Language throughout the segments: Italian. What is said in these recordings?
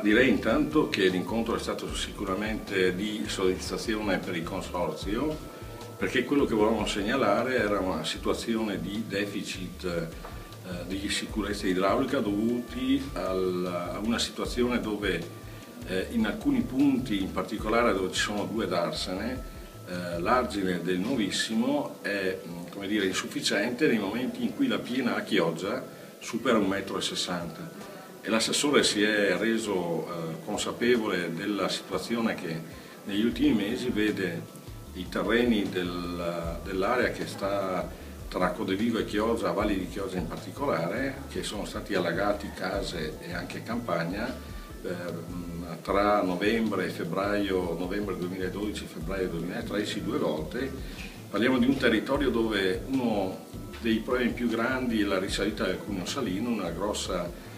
Direi intanto che l'incontro è stato sicuramente di soddisfazione per il consorzio, perché quello che volevamo segnalare era una situazione di deficit di sicurezza idraulica dovuti a una situazione dove in alcuni punti, in particolare dove ci sono due darsene, l'argine del nuovissimo è, come dire, insufficiente nei momenti in cui la piena a chioggia supera 1,60 m. E l'assessore si è reso consapevole della situazione che negli ultimi mesi vede i terreni dell'area che sta tra Codevigo e Chioggia, Valli di Chioggia in particolare, che sono stati allagati case e anche campagna tra novembre 2012 e febbraio 2013 due volte. Parliamo di un territorio dove uno dei problemi più grandi è la risalita del cuneo salino, una grossa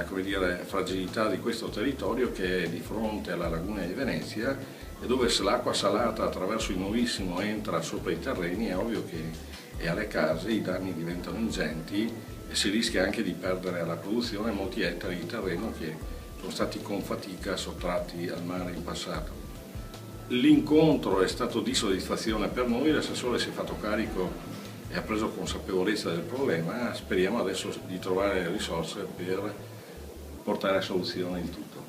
come dire, fragilità di questo territorio che è di fronte alla laguna di Venezia e dove se l'acqua salata attraverso il nuovissimo entra sopra i terreni è ovvio che e alle case i danni diventano ingenti e si rischia anche di perdere la produzione molti ettari di terreno che sono stati con fatica sottratti al mare in passato. L'incontro è stato di soddisfazione per noi, l'assessore si è fatto carico e ha preso consapevolezza del problema, speriamo adesso di trovare le risorse per portare a soluzione il tutto.